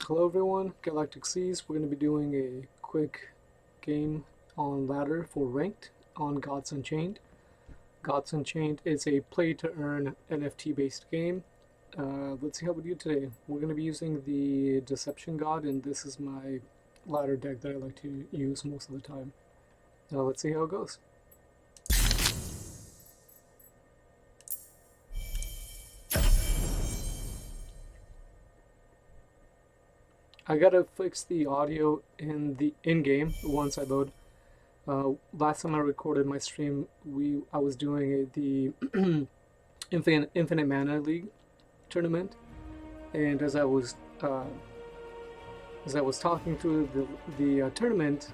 Hello everyone, Galactic Seas. We're going to be doing a quick game on ladder for ranked on Gods Unchained. Gods Unchained is a play-to-earn NFT based game. Let's see how we do today. We're going to be using the Deception God, and this is my ladder deck that I like to use most of the time. Now let's see how it goes. I gotta fix the audio in the in-game once I load. Last time I recorded my stream, I was doing the Infinite Mana League tournament, and as I was talking through the tournament,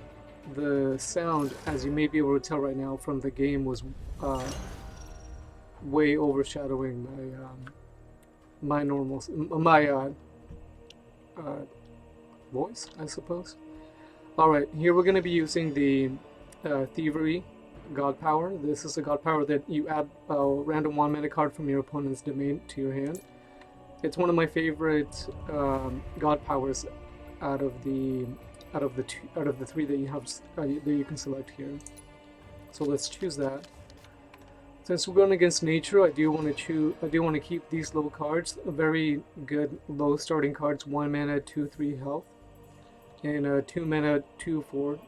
the sound, as you may be able to tell right now from the game, was way overshadowing my voice, I suppose. Alright, here we're going to be using the Thievery God Power. This is a God Power that you add a random 1 mana card from your opponent's domain to your hand. It's one of my favorite God Powers out of the three that you have that you can select here. So let's choose that. Since we're going against nature, I do want to keep these low cards. Very good low starting cards: 1 mana, 2/3 health, and 2 mana, 2/4.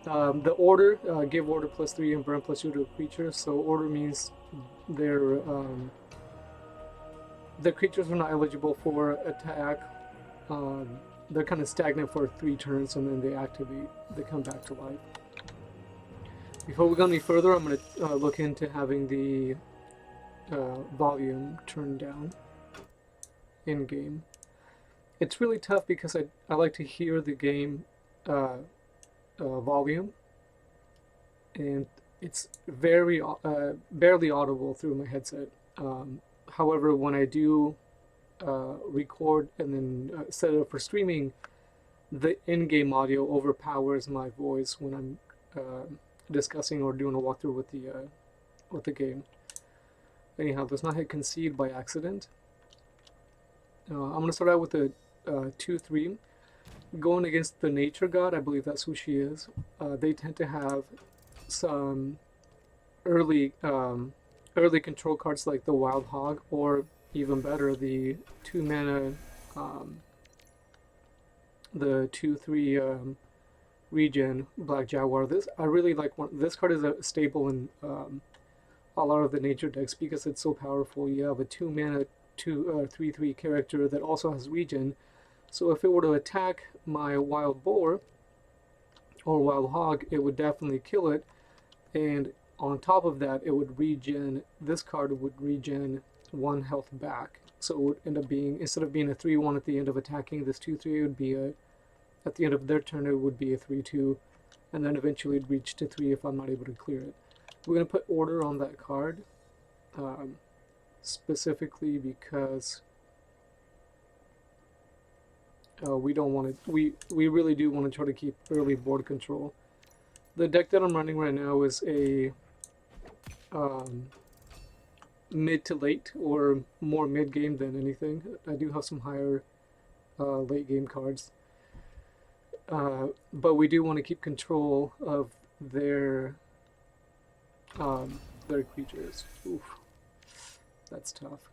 The order, give order +3 and burn +2 to a creature. So order means their the creatures are not eligible for attack. They're kind of stagnant for 3 turns, and then they activate. They come back to life. Before we go any further, I'm going to look into having the volume turned down in game. It's really tough because I like to hear the game volume, and it's very barely audible through my headset. However, when I do record and then set it up for streaming, the in-game audio overpowers my voice when I'm discussing or doing a walkthrough with the game. Anyhow, let's not hit concede by accident. I'm going to start out with a 2/3. Going against the Nature God, I believe that's who she is. They tend to have some early control cards like the Wild Hog, or even better, the 2 mana, the 2/3 regen Black Jaguar. I really like this card. Is a staple in a lot of the nature decks because it's so powerful. You have a 2 mana 3/3 character that also has regen. So if it were to attack my Wild Boar or Wild Hog, it would definitely kill it. And on top of that, it would regen. This card would regen 1 health back. So it would end up being, instead of being a 3/1 at the end of attacking this 2/3, it would be at the end of their turn, it would be a 3/2, and then eventually it'd reach to 3 if I'm not able to clear it. We're going to put order on that card, specifically because we don't want to. We really do want to try to keep early board control. The deck that I'm running right now is a mid to late, or more mid game than anything. I do have some higher late game cards. But we do want to keep control of their creatures. Oof, that's tough.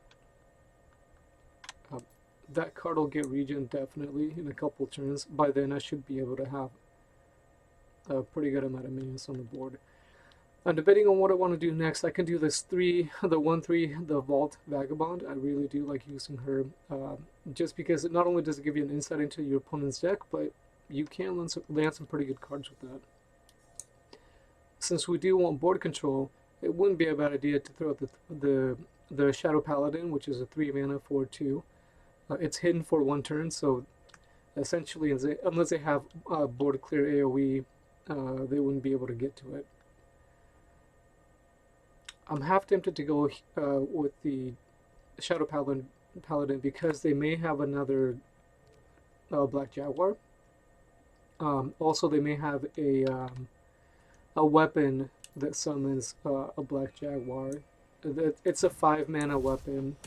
That card will get regen definitely in a couple turns. By then I should be able to have a pretty good amount of minions on the board. I'm debating on what I want to do next. I can do this the 1/3, the Vault Vagabond. I really do like using her, just because not only does it give you an insight into your opponent's deck, but you can land some pretty good cards with that. Since we do want board control, it wouldn't be a bad idea to throw out the Shadow Paladin, which is a 3 mana 4/2. It's hidden for 1 turn, so essentially, unless they have board clear AoE, they wouldn't be able to get to it. I'm half tempted to go with the Shadow Paladin because they may have another Black Jaguar. Also, they may have a weapon that summons a Black Jaguar. It's a 5 mana weapon,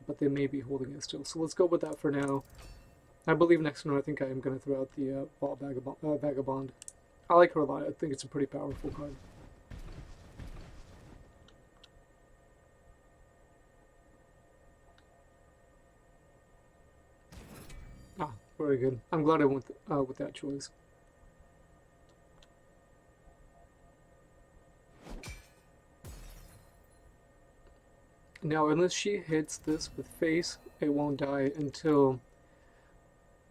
but they may be holding it still. So let's go with that for now. I believe next turn I think I am going to throw out the Vault Vagabond. I like her a lot. I think it's a pretty powerful card. Ah, very good. I'm glad I went with that choice. Now, unless she hits this with face, it won't die until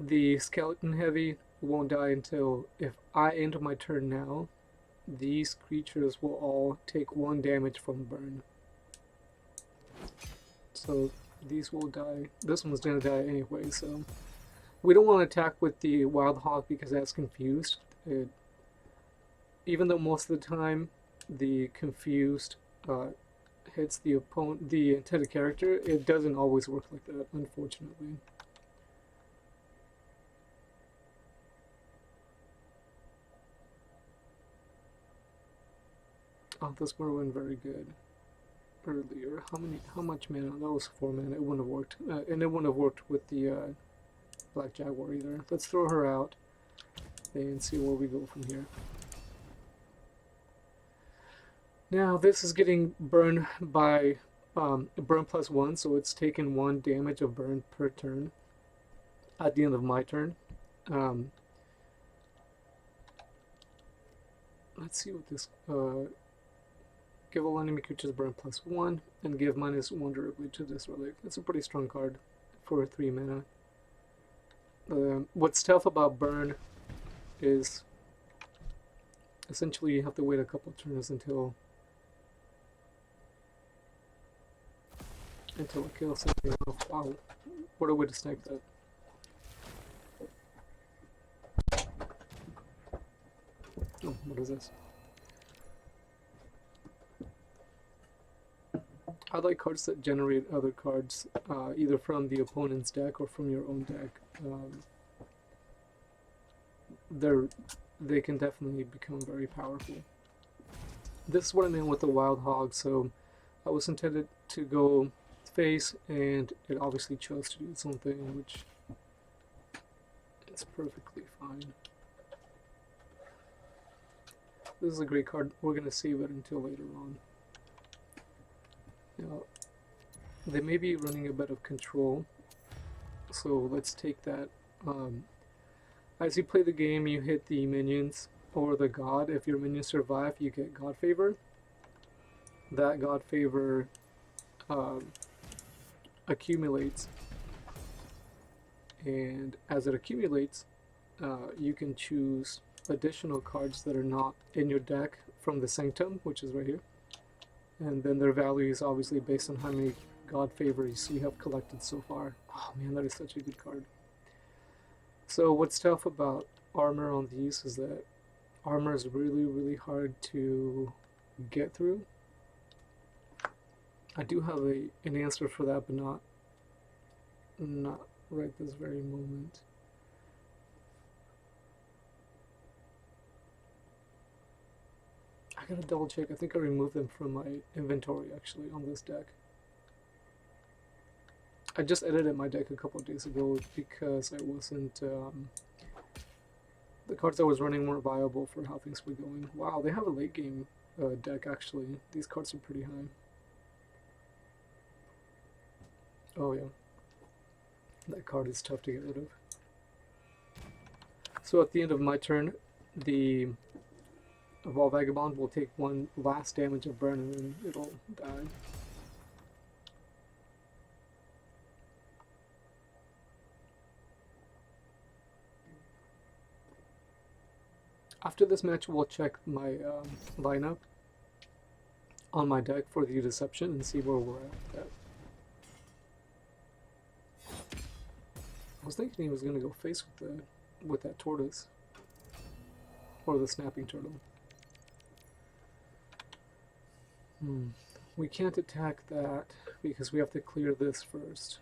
the skeleton heavy won't die until if I end my turn now, these creatures will all take 1 damage from burn. So these will die. This one's gonna die anyway, so we don't want to attack with the Wild Hog because that's confused. Even though most of the time the confused hits the opponent, the intended character, it doesn't always work like that, unfortunately. Oh, this would have been very good earlier. How much mana? That was 4 mana. It wouldn't have worked, and it wouldn't have worked with the Black Jaguar either. Let's throw her out and see where we go from here. Now this is getting burned by burn +1, so it's taken 1 damage of burn per turn at the end of my turn. Let's see what this give all enemy creatures burn +1 and give -1 durability to this relic. It's a pretty strong card for 3 mana. What's tough about burn is essentially you have to wait a couple turns until it kills something off. Wow, what a way to snipe that. Oh, what is this? I like cards that generate other cards, either from the opponent's deck or from your own deck. They can definitely become very powerful. This is what I meant with the Wild Hog. So I was intended to go face, and it obviously chose to do something, which is perfectly fine. This is a great card. We're going to save it until later on. Now, they may be running a bit of control, so let's take that. As you play the game, you hit the minions or the god. If your minions survive, you get God Favor. That God Favor accumulates, and as it accumulates, you can choose additional cards that are not in your deck from the Sanctum, which is right here. And then their value is obviously based on how many God Favors you have collected so far. Oh man, that is such a good card. So what's tough about armor on these is that armor is really, really hard to get through. I do have an answer for that, but not right this very moment. I gotta double check. I think I removed them from my inventory actually on this deck. I just edited my deck a couple of days ago because I wasn't. The cards I was running weren't viable for how things were going. Wow, they have a late game deck actually. These cards are pretty high. Oh yeah. That card is tough to get rid of. So at the end of my turn, the Vault Vagabond will take 1 last damage of burn and then it'll die. After this match, we'll check my lineup on my deck for the Deception and see where we're at. I was thinking he was going to go face with that tortoise or the snapping turtle. We can't attack that because we have to clear this first.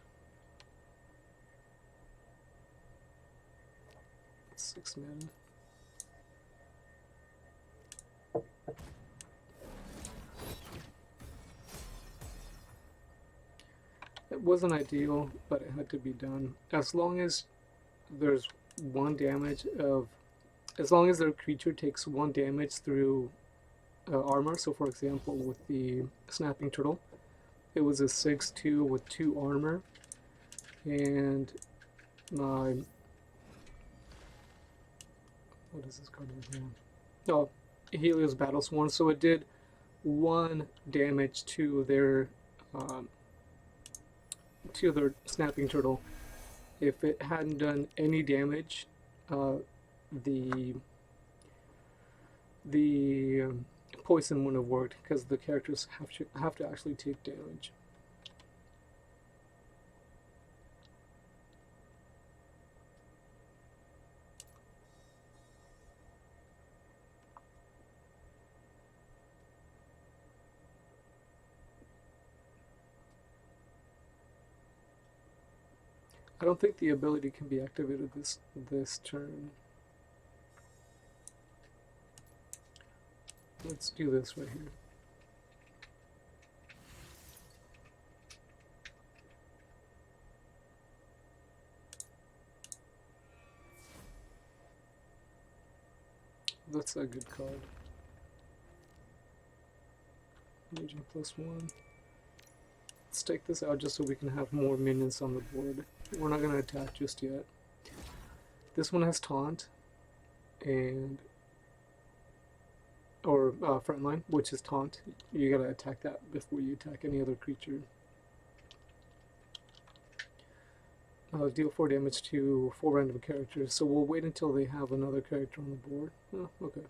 6 mana. It wasn't ideal, but it had to be done. As long as there's one damage of, as long as their creature takes one damage through armor. So, for example, with the snapping turtle, it was a 6/2 with 2 armor, and my what is this card right now? Oh, Helios Battle Sworn. So it did 1 damage um, to their snapping turtle. If it hadn't done any damage, uh, the poison wouldn't have worked because the characters have to actually take damage. I don't think the ability can be activated this turn. Let's do this right here. That's a good card. Legion +1. Let's take this out just so we can have more minions on the board. We're not going to attack just yet. This one has taunt and or frontline, which is taunt. You gotta attack that before you attack any other creature. Deal 4 damage to 4 random characters, so we'll wait until they have another character on the board. Oh, okay.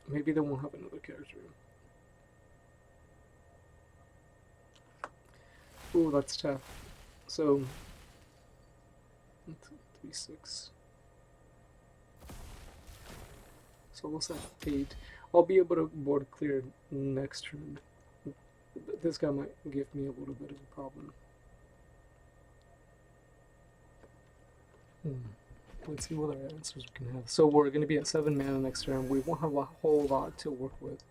Maybe they won't have another character. Ooh, that's tough. So, 3, 6. So we'll set 8. I'll be able to board clear next turn. This guy might give me a little bit of a problem. Let's see what other answers we can have. So we're going to be at 7 mana next turn. We won't have a whole lot to work with.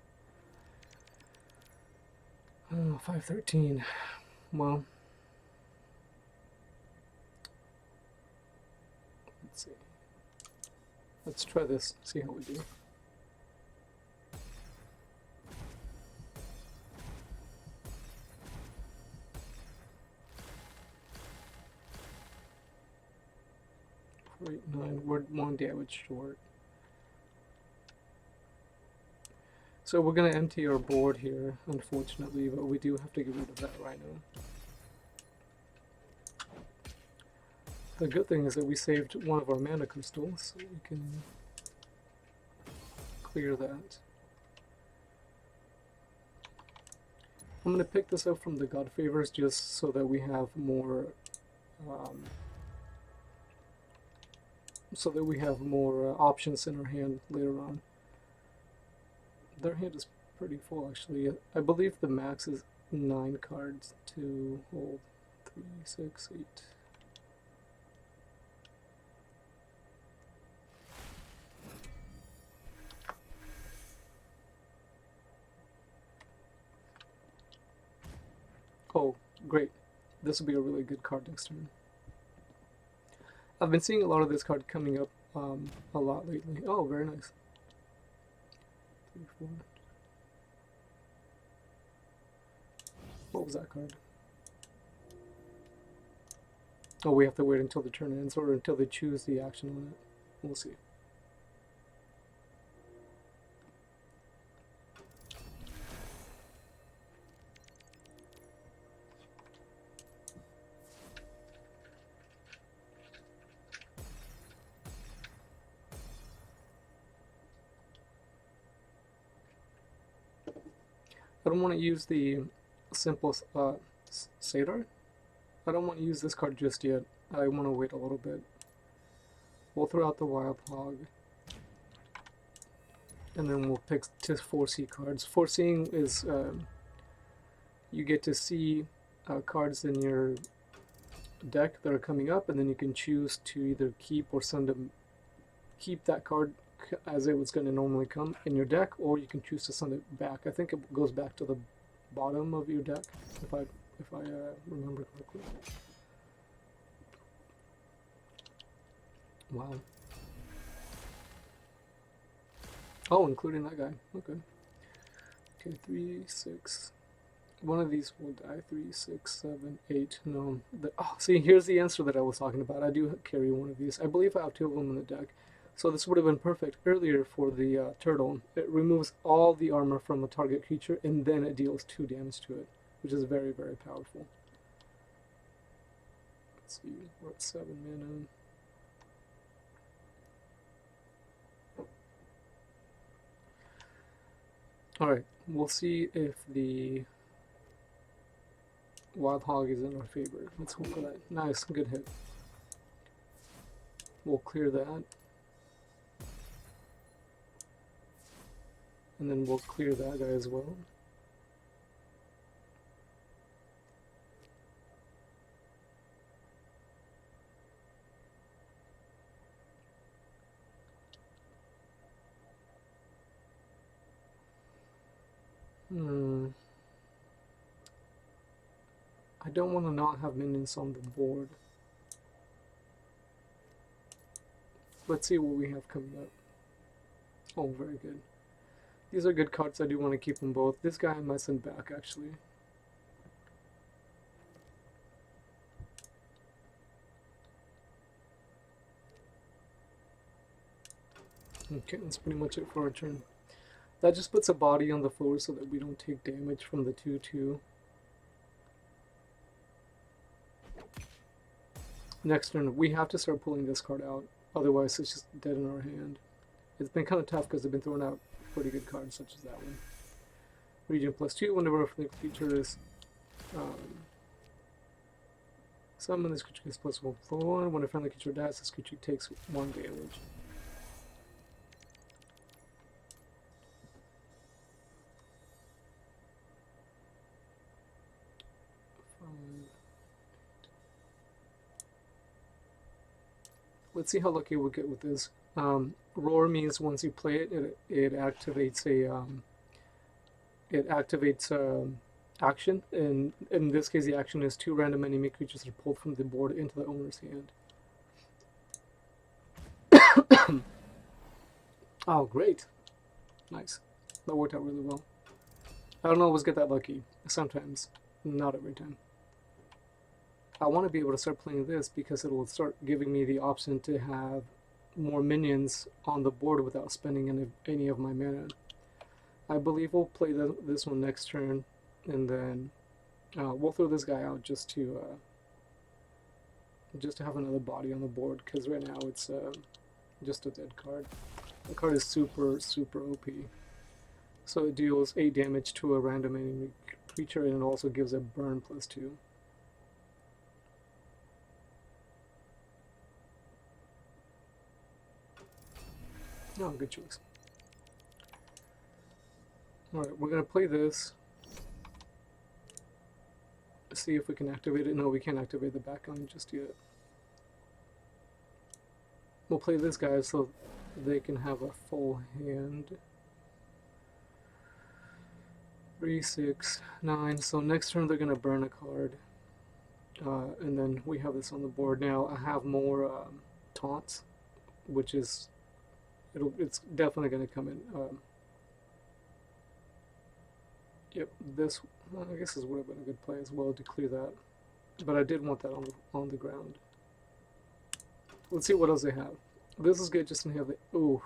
5/13. Well, let's see. Let's try this. See how we do. Right, 9. We're 1 damage short. So we're going to empty our board here, unfortunately, but we do have to get rid of that rhino. The good thing is that we saved one of our mana crystals, so we can clear that. I'm going to pick this up from the God Favors just so that we have more options in our hand later on. Their hand is pretty full, actually. I believe the max is 9 cards to hold. 3, 6, 8. Oh, great. This will be a really good card next turn. I've been seeing a lot of this card coming up a lot lately. Oh, very nice. 3, 4. What was that card? Oh, we have to wait until the turn ends or until they choose the action on it. We'll see. I don't want to use the simple Sadar. I don't want to use this card just yet. I want to wait a little bit. We'll throw out the Wild Hog. And then we'll pick just 4C cards. 4Cing is you get to see cards in your deck that are coming up, and then you can choose to either keep or keep that card as it was going to normally come in your deck, or you can choose to send it back. I think it goes back to the bottom of your deck, if I remember correctly. Wow. Oh, including that guy. Okay. Okay, 3, 6. One of these will die. 3, 6, 7, 8. No. See, here's the answer that I was talking about. I do carry one of these. I believe I have 2 of them in the deck. So this would have been perfect earlier for the turtle. It removes all the armor from a target creature, and then it deals 2 damage to it, which is very, very powerful. Let's see. We're at 7 mana. Alright, we'll see if the Wild Hog is in our favor. Let's hope for that. Nice, good hit. We'll clear that. And then we'll clear that guy as well. I don't want to not have minions on the board. Let's see what we have coming up. Oh, very good. These are good cards. I do want to keep them both. This guy I might send back, actually. Okay, that's pretty much it for our turn. That just puts a body on the floor so that we don't take damage from the 2/2. Next turn, we have to start pulling this card out. Otherwise, it's just dead in our hand. It's been kind of tough because they've been throwing out pretty good cards, such as that one. Region +2, whenever a creature is summon, this creature gets +1/+1. When a friendly creature dies, this creature takes 1 damage. Let's see how lucky we'll get with this. Roar means once you play it, it activates action, and in this case, the action is 2 random enemy creatures are pulled from the board into the owner's hand. Oh, great! Nice. That worked out really well. I don't always get that lucky. Sometimes, not every time. I want to be able to start playing this because it will start giving me the option to have more minions on the board without spending any of my mana. I believe we'll play this one next turn, and then we'll throw this guy out just to have another body on the board, because right now it's just a dead card. The card is super, super OP. So it deals 8 damage to a random enemy creature, and it also gives a burn +2. Oh, good choice. Alright, we're going to play this. See if we can activate it. No, we can't activate the background just yet. We'll play this guy so they can have a full hand. 3, 6, 9. So next turn they're going to burn a card. And then we have this on the board. Now I have more taunts, which is... it's definitely going to come in. Yep, this, well, I guess this would have been a good play as well to clear that. But I did want that on the ground. Let's see what else they have. This is good just to have the, oh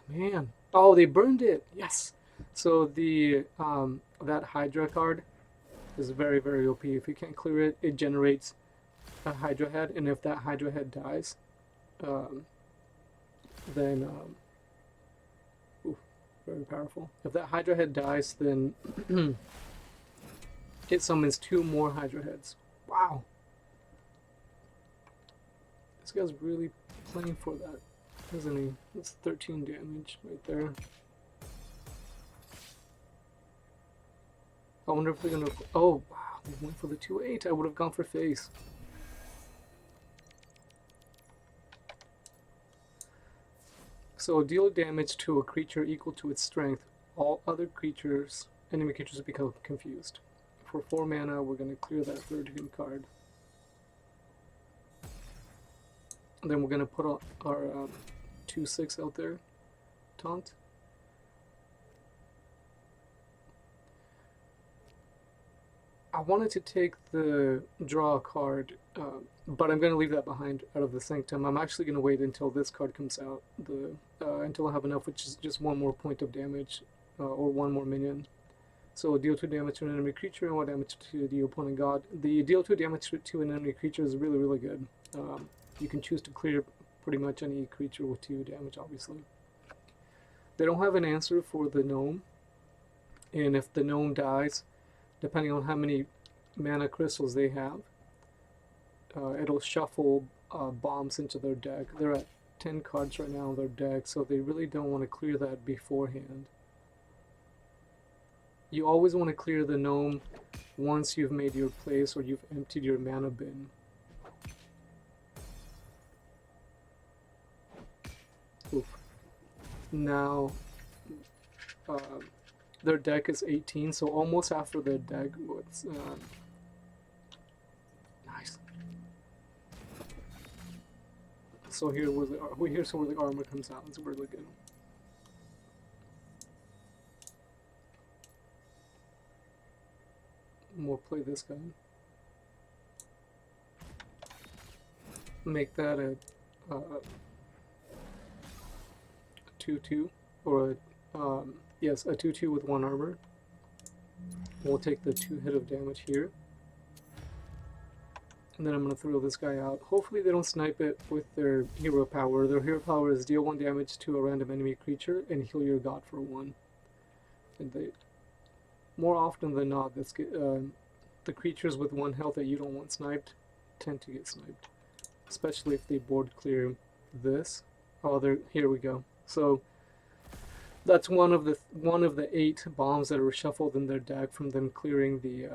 man. Oh, they burned it. Yes. So the that Hydra card is very, very OP. If you can't clear it, it generates a Hydra head, and if that Hydra head dies, then very powerful. If that Hydra head dies, then it summons 2 more Hydra heads. Wow. This guy's really playing for that, isn't he? That's 13 damage right there. I wonder if they're gonna... Oh, wow. They went for the 2/8. I would have gone for face. So deal damage to a creature equal to its strength. All other creatures, enemy creatures, become confused. For 4 mana, we're going to clear that 13 card. And then we're going to put our 2/6 out there. Taunt. I wanted to take the draw a card, but I'm going to leave that behind out of the Sanctum. I'm actually going to wait until this card comes out, until I have enough, which is just 1 more point of damage, or 1 more minion. So deal 2 damage to an enemy creature and 1 damage to the opponent god. The deal 2 damage to an enemy creature is really, really good. You can choose to clear pretty much any creature with 2 damage, obviously. They don't have an answer for the gnome, and if the gnome dies, depending on how many mana crystals they have, it'll shuffle bombs into their deck. They're at 10 cards right now in their deck, so they really don't want to clear that beforehand. You always want to clear the gnome once you've made your place or you've emptied your mana bin. Oof. Now, their deck is 18, so almost after their deck was nice. So here's where the armor comes out. It's really good. We'll play this guy. Make that a 2/2 or yes, a 2/2 with 1 armor. We'll take the 2 hit of damage here. And then I'm going to throw this guy out. Hopefully they don't snipe it with their hero power. Their hero power is deal 1 damage to a random enemy creature and heal your god for 1. And they, more often than not, the creatures with 1 health that you don't want sniped tend to get sniped. Especially if they board clear this. Oh, here we go. So that's one of the 8 bombs that were shuffled in their deck from them clearing the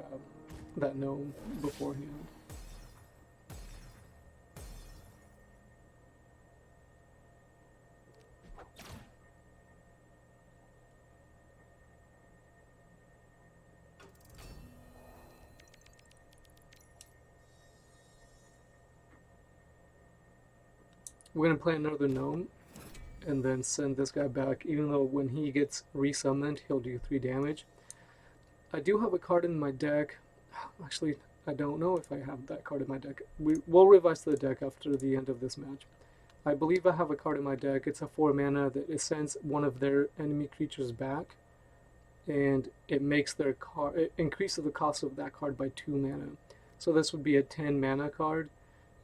that gnome beforehand. We're going to play another gnome and then send this guy back, even though when he gets resummoned, he'll do 3 damage. I do have a card in my deck. Actually, I don't know if I have that card in my deck. We'll revise the deck after the end of this match. I believe I have a card in my deck. It's a 4 mana that it sends one of their enemy creatures back, and it makes their card, it increases the cost of that card by 2 mana. So this would be a 10 mana card,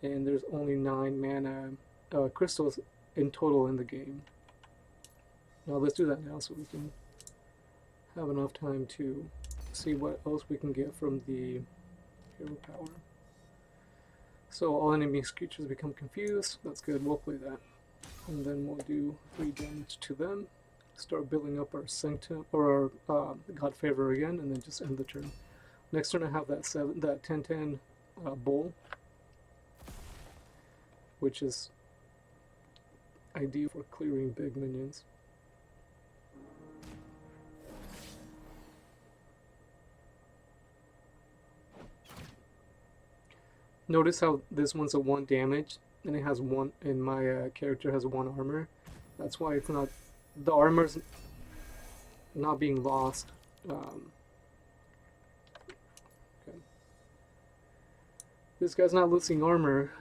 and there's only 9 mana crystals in total in the game. Now let's do that now so we can have enough time to see what else we can get from the hero power. So all enemy creatures become confused. That's good, we'll play that. And then we'll do 3 damage to them. Start building up our Sanctum, or our God Favor again, and then just end the turn. Next turn I have that 10/10 Bull, which is ideal for clearing big minions. Notice how this one's a 1 damage, and it has 1, and my character has 1 armor. That's why it's not, the armor's not being lost. Okay. This guy's not losing armor,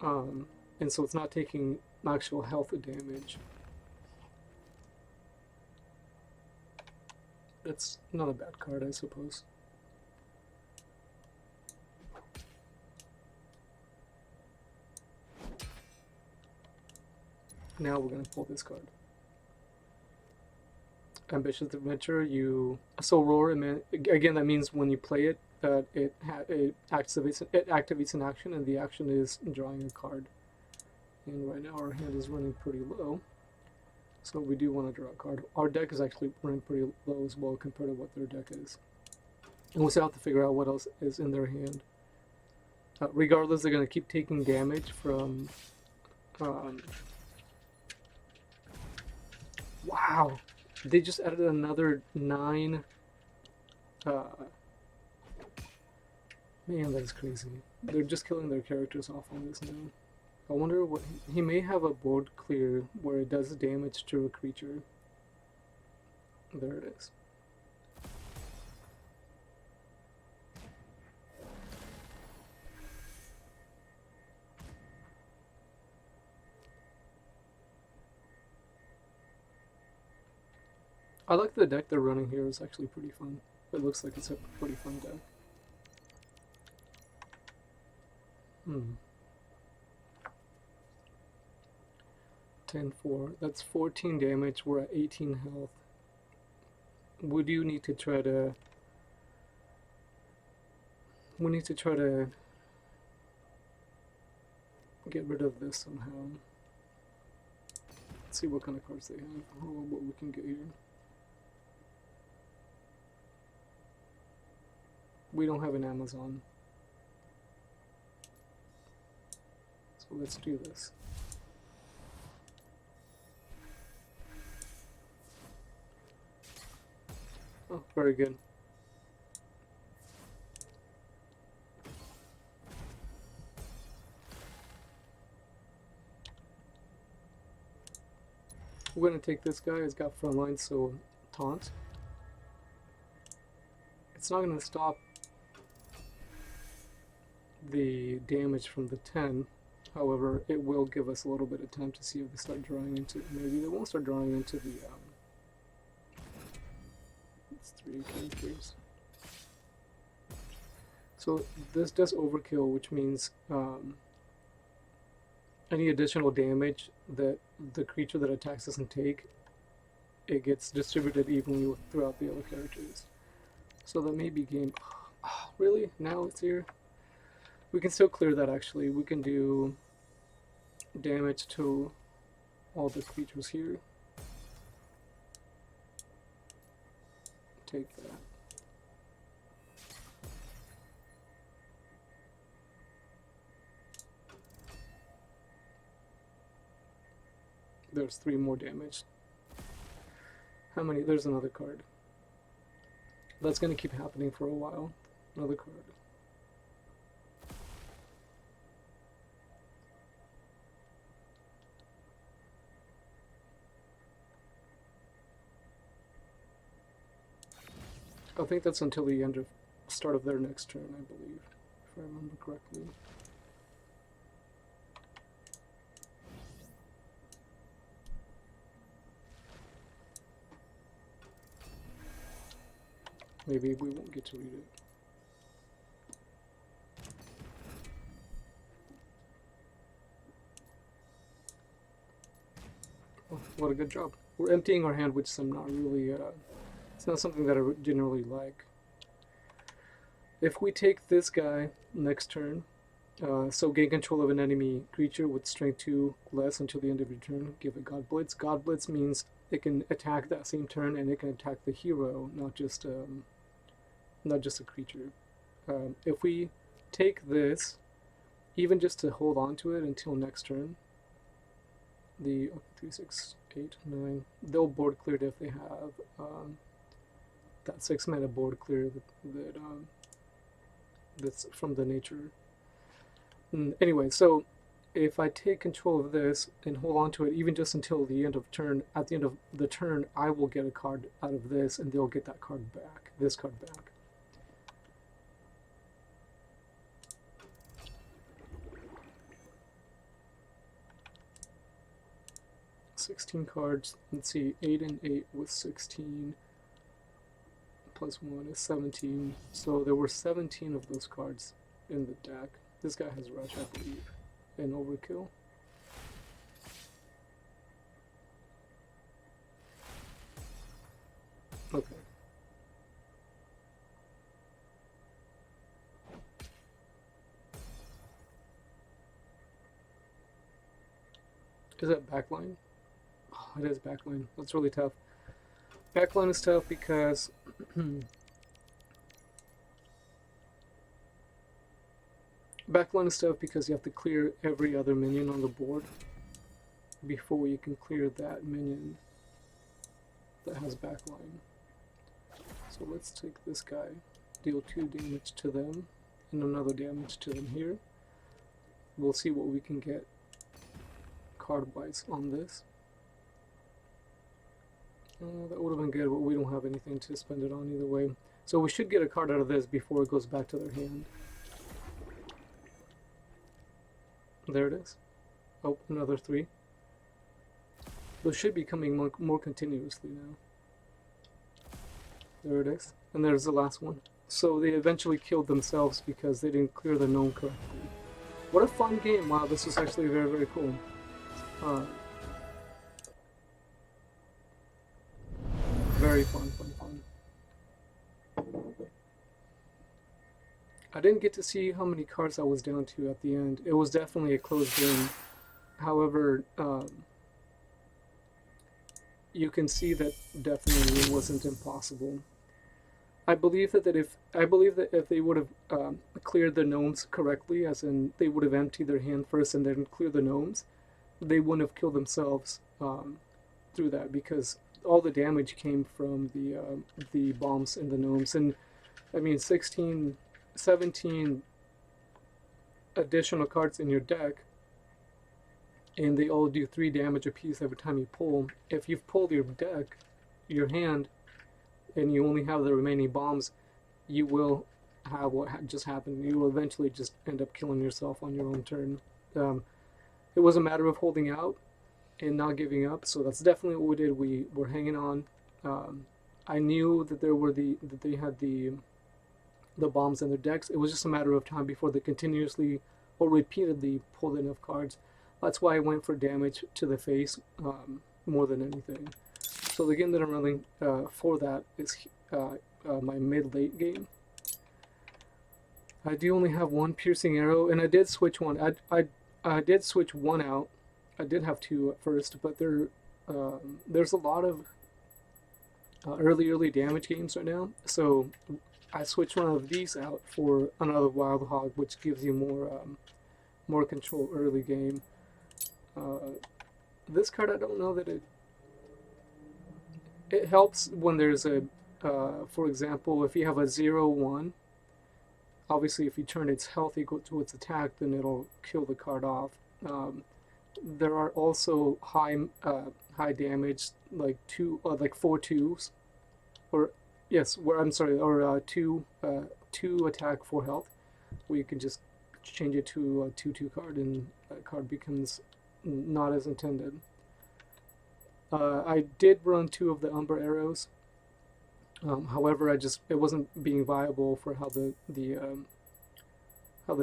and so it's not taking actual health damage. That's not a bad card, I suppose. Now we're going to pull this card. Ambitious Adventure, so roar, again that means when you play it, it activates an action, and the action is drawing a card. And right now our hand is running pretty low, so we do want to draw a card. Our deck is actually running pretty low as well compared to what their deck is. And we'll still have to figure out what else is in their hand. Regardless, they're going to keep taking damage from Wow! They just added another 9. Man, that is crazy. They're just killing their characters off on this now. I wonder what he may have a board clear where it does damage to a creature. There it is. I like the deck they're running here. It's actually pretty fun. It looks like it's a pretty fun deck. Hmm. 10-4. That's 14 damage. We're at 18 health. We do need to try to... We need to try to get rid of this somehow. Let's see what kind of cards they have, or what we can get here. We don't have an Amazon. So let's do this. Oh, very good. We're gonna take this guy. He's got frontline, so taunt. It's not gonna stop the damage from the 10. However, it will give us a little bit of time to see if they start drawing into. Maybe they won't start drawing into the. It's 3 characters. So this does overkill, which means any additional damage that the creature that attacks doesn't take, it gets distributed evenly throughout the other characters. So that may be game. Oh, really? Now it's here? We can still clear that actually. We can do damage to all the creatures here. Take that. There's 3 more damage. How many? There's another card. That's going to keep happening for a while. Another card. I think that's until the start of their next turn, I believe, if I remember correctly. Maybe we won't get to read it. Oh, what a good job. We're emptying our hand, which I'm not really, it's not something that I generally like. If we take this guy next turn, so gain control of an enemy creature with strength 2 less until the end of your turn, give it God Blitz. God Blitz means it can attack that same turn and it can attack the hero, not just a creature. If we take this, even just to hold on to it until next turn, the 3, 6, 8, 9, they'll board cleared if they have that 6 mana board clear that's from the nature. Anyway, so if I take control of this and hold on to it even just until the end of turn, at the end of the turn, I will get a card out of this and they'll get that card back, this card back. $16 cards. Let's see, 8 and 8 with 16 plus 1 is 17. So there were 17 of those cards in the deck. This guy has Rush, I believe, and Overkill. Okay. Is that backline? Oh, it is backline. That's really tough. Backline is tough because backline is tough because you have to clear every other minion on the board before you can clear that minion. that has backline. So let's take this guy, deal 2 damage to them, and another damage to them here. We'll see what we can get card-wise on this. That would have been good, but we don't have anything to spend it on either way. So we should get a card out of this before it goes back to their hand. There it is. Oh, another 3. Those should be coming more continuously now. There it is. And there's the last one. So they eventually killed themselves because they didn't clear the gnome correctly. What a fun game. Wow, this was actually very, very cool. Very fun. I didn't get to see how many cards I was down to at the end. It was definitely a close game. However, you can see that definitely it wasn't impossible. I believe that if they would have cleared the gnomes correctly, as in they would have emptied their hand first and then cleared the gnomes, they wouldn't have killed themselves through that, because all the damage came from the bombs and the gnomes. And I mean, 17 additional cards in your deck, and they all do 3 damage apiece every time you pull. If you've pulled your deck, your hand, and you only have the remaining bombs, you will have what just happened. You will eventually just end up killing yourself on your own turn. It was a matter of holding out and not giving up, so that's definitely what we did. We were hanging on. I knew that they had the bombs in their decks. It was just a matter of time before they continuously or repeatedly pulled enough cards. That's why I went for damage to the face more than anything. So the game that I'm running for that is my mid-late game. I do only have 1 piercing arrow, and I did switch one. I did switch one out. I did have 2 at first, but there's a lot of early damage games right now. So I switched one of these out for another Wild Hog, which gives you more control early game. This card, I don't know that it helps when there's a, for example, if you have a 0/1, obviously if you turn its health equal to its attack, then it'll kill the card off. There are also high damage, like 4 2s, or yes, or 2 attack 4 health, where you can just change it to a 2/2 card, and that card becomes not as intended. I did run 2 of the Umber arrows. However, it wasn't being viable for how the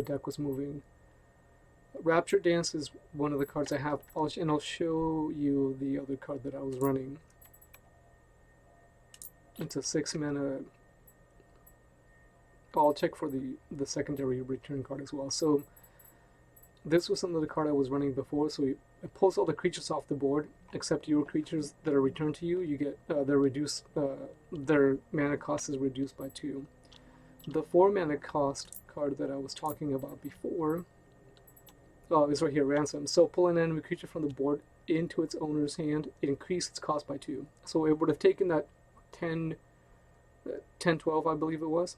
deck was moving. Rapture Dance is one of the cards I have, and I'll show you the other card that I was running. It's a 6 mana. I'll check for the secondary return card as well. So this was another card I was running before. So it pulls all the creatures off the board except your creatures that are returned to you. You get their mana cost is reduced by 2. The 4 mana cost card that I was talking about before, is right here, Ransom. So pull an enemy creature from the board into its owner's hand. It increased its cost by 2. So it would have taken that 10, 12, I believe it was,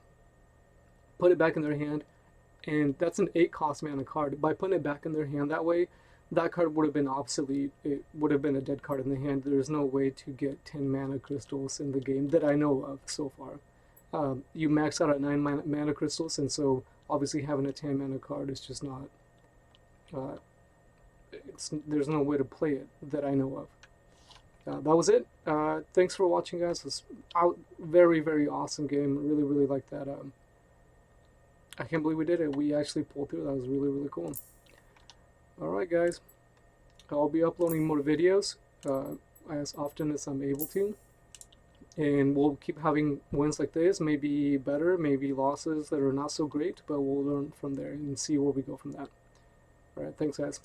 put it back in their hand, and that's an 8 cost mana card. By putting it back in their hand that way, that card would have been obsolete. It would have been a dead card in the hand. There's no way to get 10 mana crystals in the game that I know of so far. You max out at 9 mana crystals, and so obviously having a 10 mana card is just not, there's no way to play it that I know of. That was it. Thanks for watching, guys. It's a very, very awesome game. Really liked that. I can't believe we did it. We actually pulled through. That was really cool. Alright, guys. I'll be uploading more videos as often as I'm able to. And we'll keep having wins like this. Maybe better, maybe losses that are not so great. But we'll learn from there and see where we go from that. Alright, thanks, guys.